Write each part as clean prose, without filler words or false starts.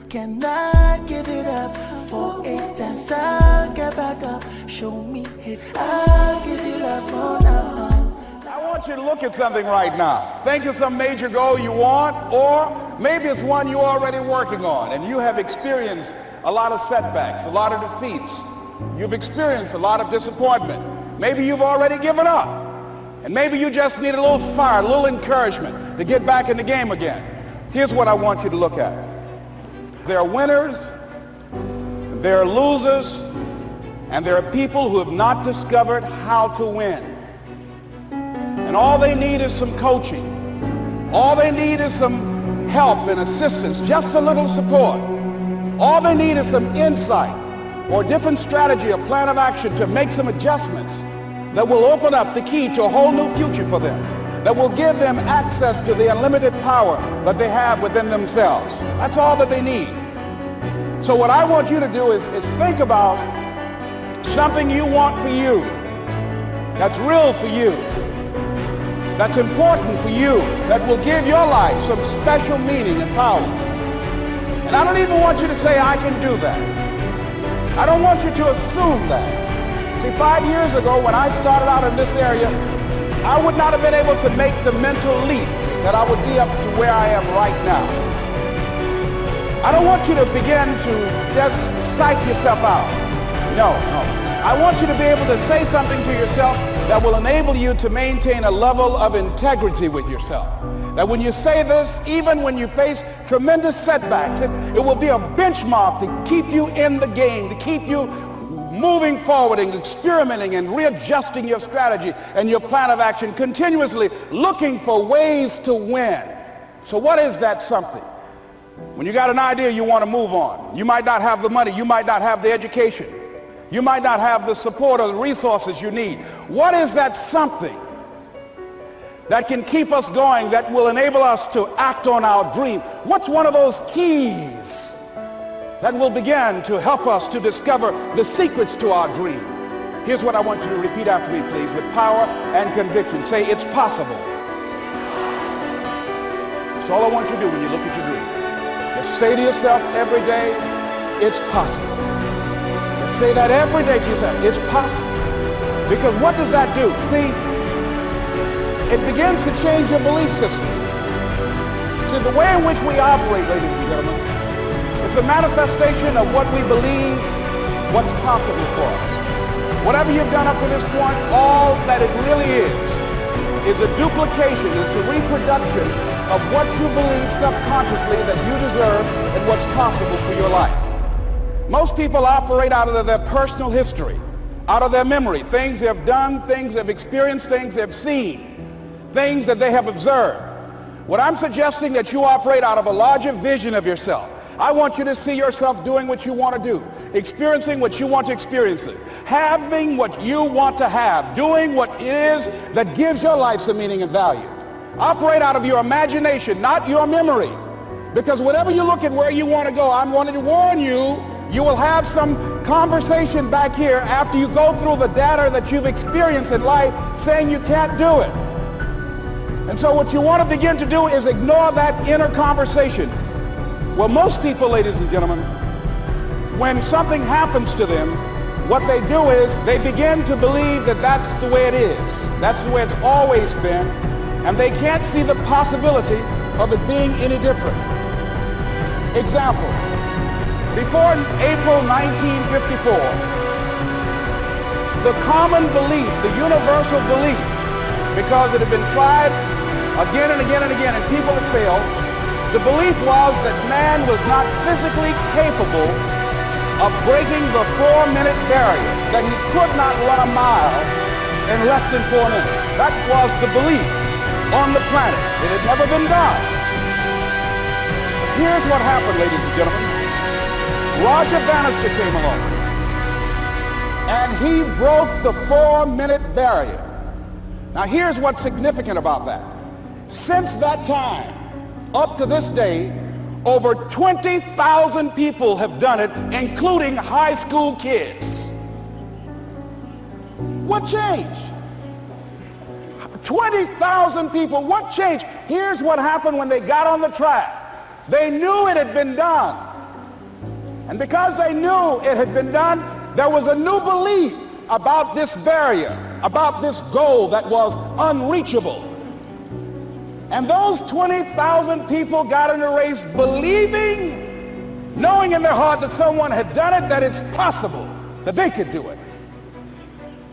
cannot give it up. 4-8 times I'll get back up. Show me it, I'll give it up. Oh, no. I want you to look at something right now. Think of some major goal you want, or maybe it's one you're already working on and you have experienced a lot of setbacks, a lot of defeats. You've experienced a lot of disappointment. Maybe you've already given up. And maybe you just need a little fire, a little encouragement to get back in the game again. Here's what I want you to look at. There are winners, there are losers, and there are people who have not discovered how to win. And all they need is some coaching. All they need is some help and assistance, just a little support. All they need is some insight or a different strategy, a plan of action to make some adjustments that will open up the key to a whole new future for them, that will give them access to the unlimited power that they have within themselves. That's all that they need. So what I want you to do is think about something you want for you, that's real for you, that's important for you, that will give your life some special meaning and power. And I don't even want you to say, I can do that. I don't want you to assume that. See, 5 years ago when I started out in this area, I would not have been able to make the mental leap that I would be up to where I am right now. I don't want you to begin to just psych yourself out. No. I want you to be able to say something to yourself that will enable you to maintain a level of integrity with yourself. That when you say this, even when you face tremendous setbacks, it will be a benchmark to keep you in the game, to keep you moving forward and experimenting and readjusting your strategy and your plan of action, continuously looking for ways to win. So what is that something? When you got an idea you want to move on, you might not have the money, you might not have the education, you might not have the support or the resources you need. What is that something that can keep us going, that will enable us to act on our dream? What's one of those keys that will begin to help us to discover the secrets to our dream? Here's what I want you to repeat after me, please, with power and conviction. Say, it's possible. That's all I want you to do when you look at your dream. Just say to yourself every day, it's possible. Just say that every day to yourself, it's possible. Because what does that do? See, it begins to change your belief system. See, the way in which we operate, ladies and gentlemen, it's a manifestation of what we believe, what's possible for us. Whatever you've done up to this point, all that it really is a duplication, it's a reproduction of what you believe subconsciously that you deserve and what's possible for your life. Most people operate out of their personal history, out of their memory, things they have done, things they've experienced, things they've seen, things that they have observed. What I'm suggesting that you operate out of a larger vision of yourself. I want you to see yourself doing what you want to do, experiencing what you want to experience, having what you want to have, doing what it is that gives your life some meaning and value. Operate out of your imagination, not your memory. Because whatever you look at where you want to go, I'm wanting to warn you, you will have some conversation back here after you go through the data that you've experienced in life saying you can't do it. And so what you want to begin to do is ignore that inner conversation. Well, most people, ladies and gentlemen, when something happens to them, what they do is they begin to believe that that's the way it is. That's the way it's always been. And they can't see the possibility of it being any different. Example, before April 1954, the common belief, the universal belief, because it had been tried again and again and again and people had failed, the belief was that man was not physically capable of breaking the 4-minute barrier, that he could not run a mile in less than 4 minutes. That was the belief on the planet. It had never been done. Here's what happened, ladies and gentlemen. Roger Bannister came along, and he broke the 4-minute barrier. Now here's what's significant about that. Since that time, up to this day, over 20,000 people have done it, including high school kids. What changed? 20,000 people, what changed? Here's what happened when they got on the track. They knew it had been done. And because they knew it had been done, there was a new belief about this barrier, about this goal that was unreachable. And those 20,000 people got in the race believing, knowing in their heart that someone had done it, that it's possible, that they could do it.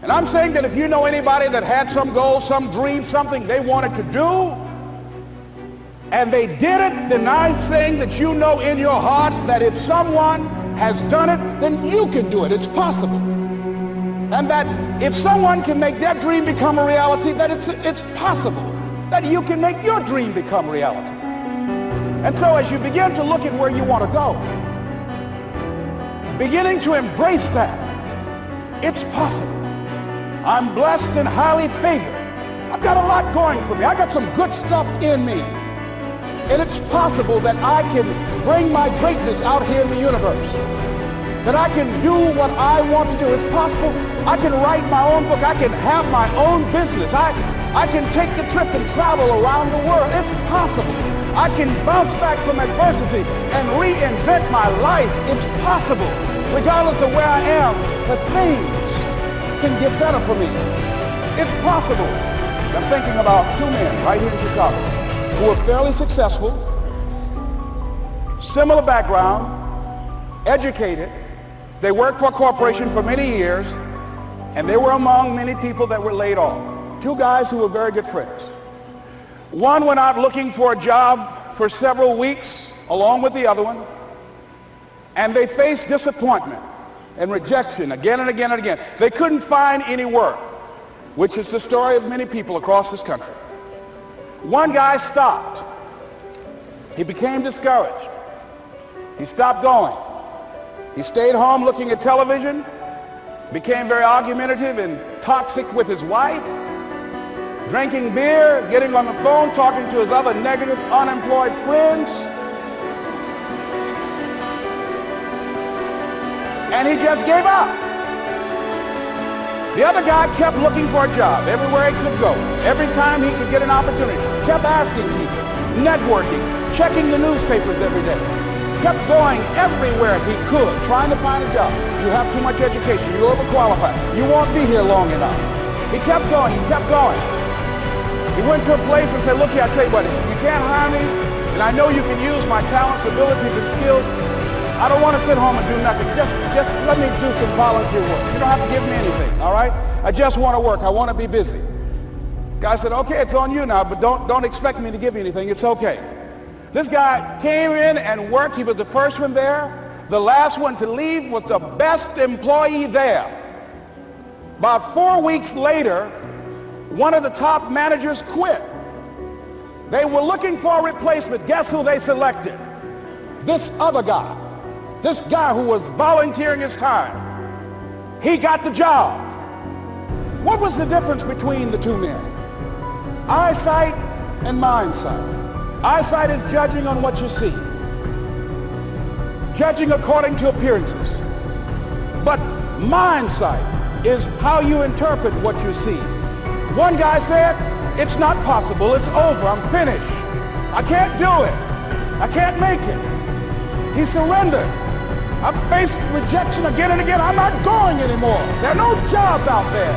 And I'm saying that if you know anybody that had some goal, some dream, something they wanted to do, and they did it, then I'm saying that you know in your heart that if someone has done it, then you can do it. It's possible. And that if someone can make their dream become a reality, that it's possible that you can make your dream become reality. And so as you begin to look at where you want to go, beginning to embrace that, it's possible. I'm blessed and highly favored. I've got a lot going for me. I got some good stuff in me. And it's possible that I can bring my greatness out here in the universe. That I can do what I want to do. It's possible I can write my own book. I can have my own business. I can take the trip and travel around the world. It's possible. I can bounce back from adversity and reinvent my life. It's possible. Regardless of where I am, the things can get better for me. It's possible. I'm thinking about two men right here in Chicago who are fairly successful, similar background, educated. They worked for a corporation for many years, and they were among many people that were laid off. Two guys who were very good friends. One went out looking for a job for several weeks along with the other one, and they faced disappointment and rejection again and again and again. They couldn't find any work, which is the story of many people across this country. One guy stopped. He became discouraged. He stopped going. He stayed home looking at television, became very argumentative and toxic with his wife, drinking beer, getting on the phone, talking to his other negative, unemployed friends. And he just gave up. The other guy kept looking for a job everywhere he could go. Every time he could get an opportunity, kept asking people, networking, checking the newspapers every day. Kept going everywhere he could, trying to find a job. You have too much education. You're overqualified. You won't be here long enough. He kept going. He kept going. He went to a place and said, look here, I tell you what, you can't hire me, and I know you can use my talents, abilities, and skills. I don't want to sit home and do nothing. Just let me do some volunteer work. You don't have to give me anything, all right? I just want to work. I want to be busy. Guy said, okay, it's on you now, but don't expect me to give you anything. It's okay. This guy came in and worked. He was the first one there. The last one to leave was the best employee there. About 4 weeks later, one of the top managers quit. They were looking for a replacement. Guess who they selected? This other guy. This guy who was volunteering his time. He got the job. What was the difference between the two men? Eyesight and mindsight. Eyesight is judging on what you see, judging according to appearances. But mindsight is how you interpret what you see. One guy said, it's not possible, it's over, I'm finished. I can't do it. I can't make it. He surrendered. I've faced rejection again and again. I'm not going anymore. There are no jobs out there.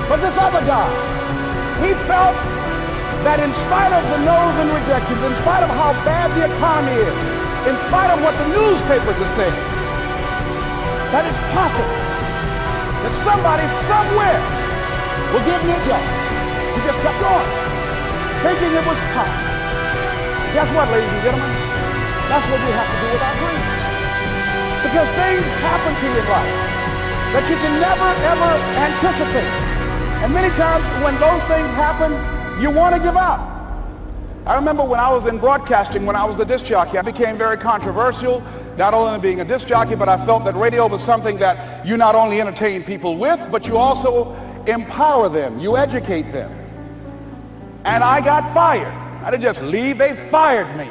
But this other guy, he felt that in spite of the no's and rejections, in spite of how bad the economy is, in spite of what the newspapers are saying, that it's possible that somebody somewhere will give me a job. He just kept going, thinking it was possible. Guess what, ladies and gentlemen? That's what we have to do with our dreams. Because things happen to you in life that you can never, ever anticipate. And many times when those things happen, you want to give up. I remember when I was in broadcasting, when I was a disc jockey, I became very controversial, not only being a disc jockey, but I felt that radio was something that you not only entertain people with, but you also empower them, you educate them. And I got fired. I didn't just leave, they fired me.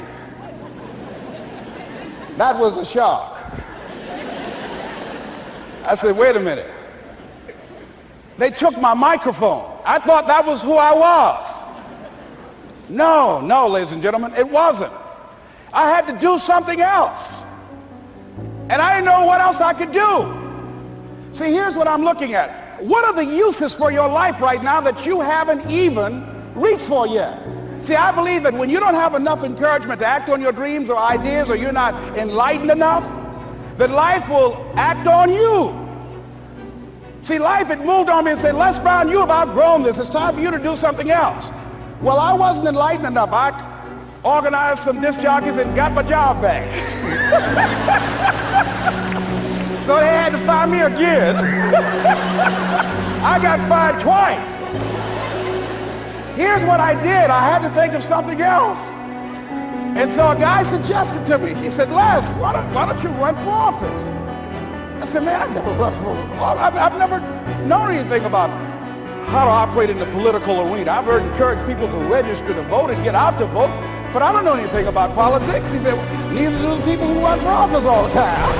That was a shock. I said, wait a minute. They took my microphone. I thought that was who I was. No, ladies and gentlemen, it wasn't. I had to do something else. And I didn't know what else I could do. See, here's what I'm looking at. What are the uses for your life right now that you haven't even reached for yet? See, I believe that when you don't have enough encouragement to act on your dreams or ideas, or you're not enlightened enough, that life will act on you. See, life had moved on me and said, Les Brown, you have outgrown this. It's time for you to do something else. Well, I wasn't enlightened enough. I organized some disc jockeys and got my job back. So they had to fire me again. I got fired twice. Here's what I did. I had to think of something else. And so a guy suggested to me, he said, Les, why don't you run for office? I said, man, I've never run for office. I've never known anything about how to operate in the political arena. I've heard encourage people to register to vote and get out to vote, but I don't know anything about politics. He said, neither do the people who run for office all the time.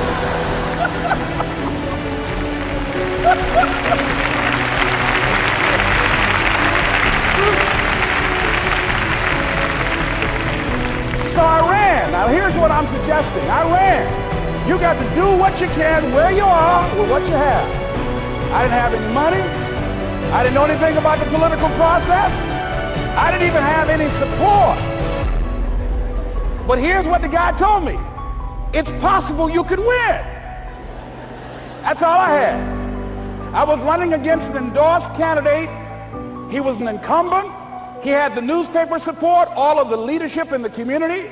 So I ran. Now here's what I'm suggesting. I ran. You got to do what you can where you are with what you have. I didn't have any money. I didn't know anything about the political process. I didn't even have any support. But here's what the guy told me. It's possible you could win. That's all I had. I was running against an endorsed candidate. He was an incumbent. He had the newspaper support, all of the leadership in the community,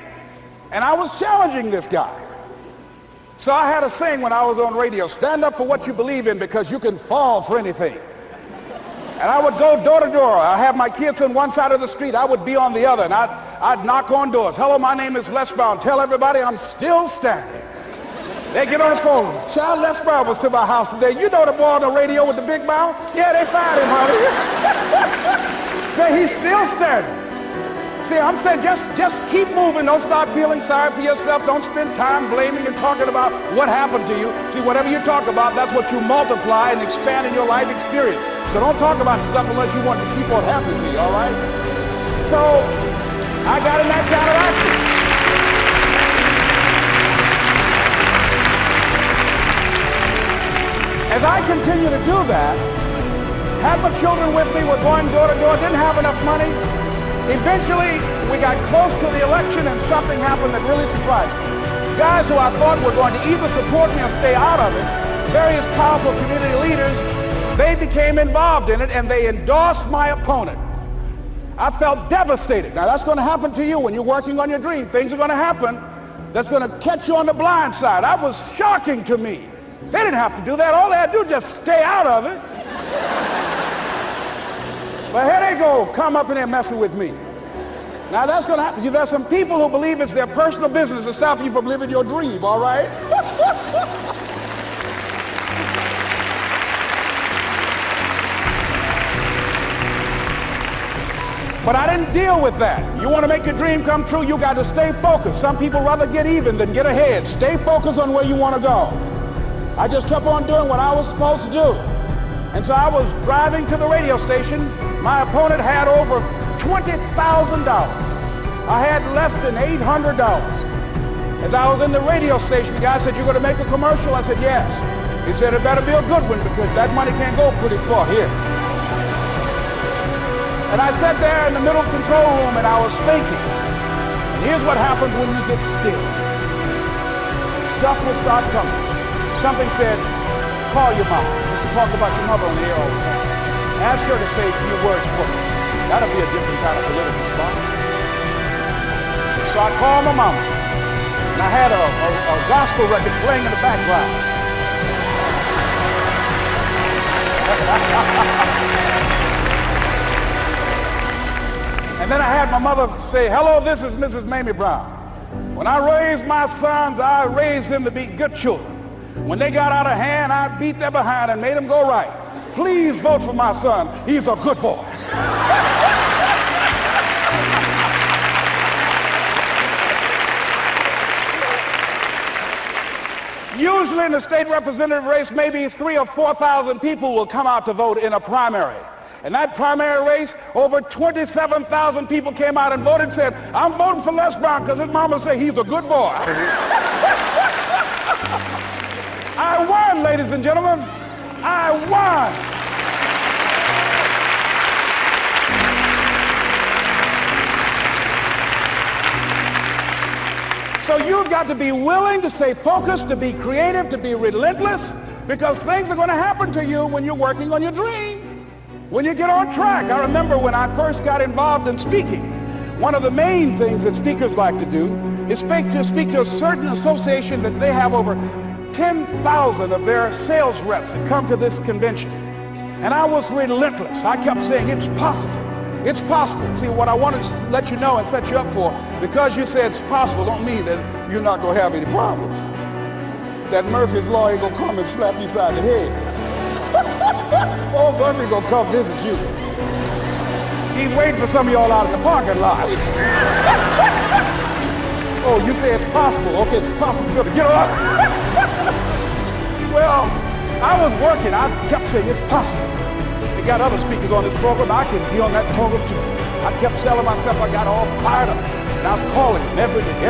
and I was challenging this guy. So I had a saying when I was on radio, stand up for what you believe in because you can fall for anything. And I would go door to door. I have my kids on one side of the street. I would be on the other, and I'd knock on doors. Hello, my name is Les Brown. Tell everybody I'm still standing. They get on the phone. Child, Les Brown was to my house today. You know the boy on the radio with the big mouth? Yeah, they fired him, honey. Say he's still standing. See, I'm saying just keep moving. Don't start feeling sorry for yourself. Don't spend time blaming and talking about what happened to you. See, whatever you talk about, that's what you multiply and expand in your life experience. So don't talk about stuff unless you want it to keep on happening to you, all right? So I got in that kind of action. As I continue to do that, had my children with me, were going door to door, didn't have enough money. Eventually, we got close to the election and something happened that really surprised me. Guys who I thought were going to either support me or stay out of it, various powerful community leaders, they became involved in it and they endorsed my opponent. I felt devastated. Now that's going to happen to you when you're working on your dream. Things are going to happen that's going to catch you on the blind side. That was shocking to me. They didn't have to do that. All they had to do was just stay out of it. But here they go, come up in there messing with me. Now that's going to happen. There's some people who believe it's their personal business to stop you from living your dream, all right? But I didn't deal with that. You want to make your dream come true, you got to stay focused. Some people rather get even than get ahead. Stay focused on where you want to go. I just kept on doing what I was supposed to do. And so I was driving to the radio station. My opponent had over $20,000. I had less than $800. As I was in the radio station, the guy said, "You're going to make a commercial?" I said, "Yes." He said, "It better be a good one because that money can't go pretty far here." And I sat there in the middle control room and I was thinking. And here's what happens when you get still. Stuff will start coming. Something said, "Call your mom." Just to talk about your mother on the air all the time. Ask her to say a few words for you. That'll be a different kind of political spot. So I called my mama. And I had a gospel record playing in the background. And then I had my mother say, "Hello, this is Mrs. Mamie Brown. When I raised my sons, I raised them to be good children. When they got out of hand, I beat their behind and made them go right. Please vote for my son. He's a good boy." Usually in the state representative race, maybe 3,000 or 4,000 people will come out to vote in a primary. In that primary race, over 27,000 people came out and voted and said, "I'm voting for Les Brown because his mama said he's a good boy." ladies and gentlemen. I won. So you've got to be willing to stay focused, to be creative, to be relentless, because things are going to happen to you when you're working on your dream, when you get on track. I remember when I first got involved in speaking, one of the main things that speakers like to do is speak to a certain association that they have over 10,000 of their sales reps that come to this convention. And I was relentless. I kept saying, it's possible. It's possible. See, what I want to let you know and set you up for, because you said it's possible, don't mean that you're not going to have any problems. That Murphy's Law ain't going to come and slap you side the head. Oh, Murphy going to come visit you. He's waiting for some of y'all out in the parking lot. Oh, you say it's possible. Okay, it's possible. You better get up. Well, I was working. I kept saying it's possible. We got other speakers on this program. I can be on that program too. I kept selling myself. I got all fired up. And I was calling them every day.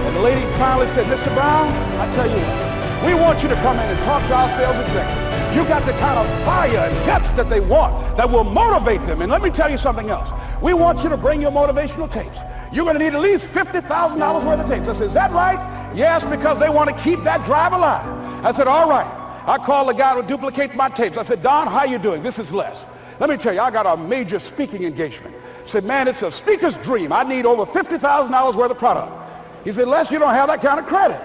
And the lady finally said, Mr. Brown, I tell you what, we want you to come in and talk to our sales executives. You got the kind of fire and guts that they want, that will motivate them. And let me tell you something else. We want you to bring your motivational tapes. You're going to need at least $50,000 worth of tapes. I said, is that right? Yes, because they want to keep that drive alive. I said, all right. I called the guy to duplicate my tapes. I said, Don, how you doing? This is Les. Let me tell you, I got a major speaking engagement. I said, man, it's a speaker's dream. I need over $50,000 worth of product. He said, Les, you don't have that kind of credit.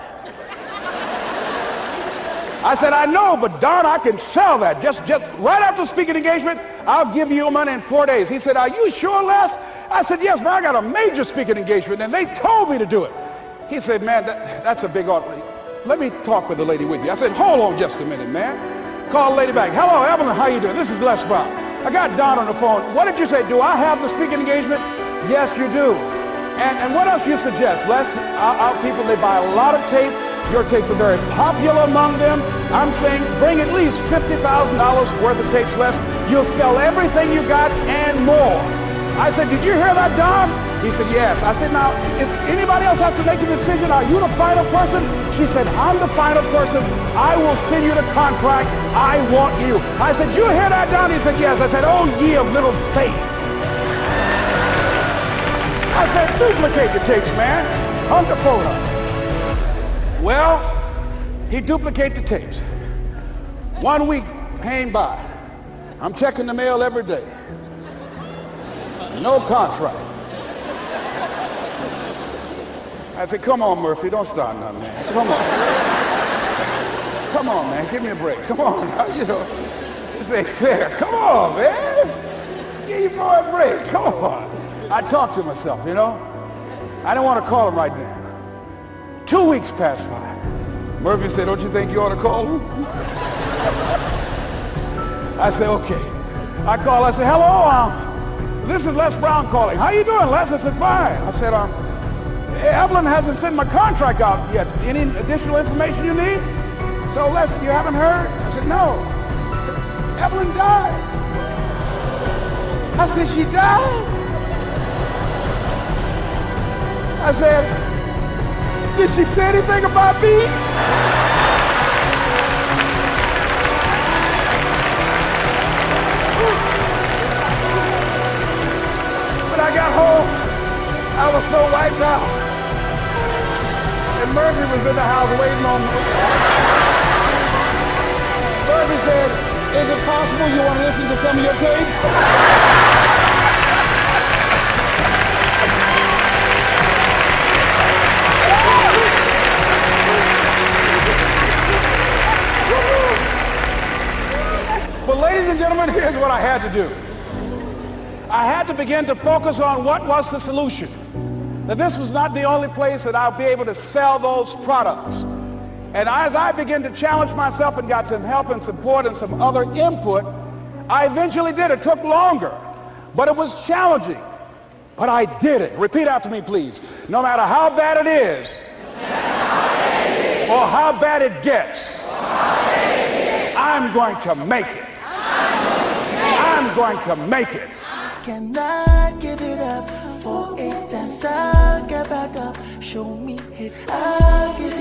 I said, I know, but Don, I can sell that. Just right after the speaking engagement, I'll give you your money in 4 days. He said, are you sure, Les? I said, yes, man, I got a major speaking engagement, and they told me to do it. He said, man, that's a big order. Let me talk with the lady with you. I said, hold on just a minute, man. Call the lady back. Hello, Evelyn, how you doing? This is Les Brown. I got Don on the phone. What did you say? Do I have the speaking engagement? Yes, you do. And what else you suggest, Les? Our people, they buy a lot of tapes. Your tapes are very popular among them. I'm saying bring at least $50,000 worth of tapes, Les. You'll sell everything you got and more. I said, did you hear that, Don? He said, yes. I said, now, if anybody else has to make a decision, are you the final person? She said, I'm the final person. I will send you the contract. I want you. I said, you hear that, Don? He said, yes. I said, oh, ye of little faith. I said, duplicate the tapes, man. Hung the phone up. Well, he duplicated the tapes. 1 week came by. I'm checking the mail every day. No contract. I said, come on, Murphy, don't start nothing, man. Come on. Come on, man, give me a break. Come on, you know, this ain't fair. Come on, man. Give your boy a break. Come on. I talked to myself, you know. I didn't want to call him right then. 2 weeks passed by. Murphy said, don't you think you ought to call him? I said, okay. I called, I said, hello, this is Les Brown calling. How you doing, Les? I said, fine. I said, Evelyn hasn't sent my contract out yet. Any additional information you need? So, Les, you haven't heard? I said, no. I said, Evelyn died. I said, she died? I said, did she say anything about me? When I got home, I was so wiped out. And Murphy was in the house waiting on me. Murphy said, is it possible you want to listen to some of your tapes? But ladies and gentlemen, here's what I had to do. I had to begin to focus on what was the solution. That this was not the only place that I'll be able to sell those products. And as I began to challenge myself and got some help and support and some other input, I eventually did. It took longer, but it was challenging. But I did it. Repeat after me, please. No matter how bad it is, or how bad it gets, I'm going to make it. I'm going to make it. Cannot give it up. 4 8 times I'll get back up. Show me it. I'll give it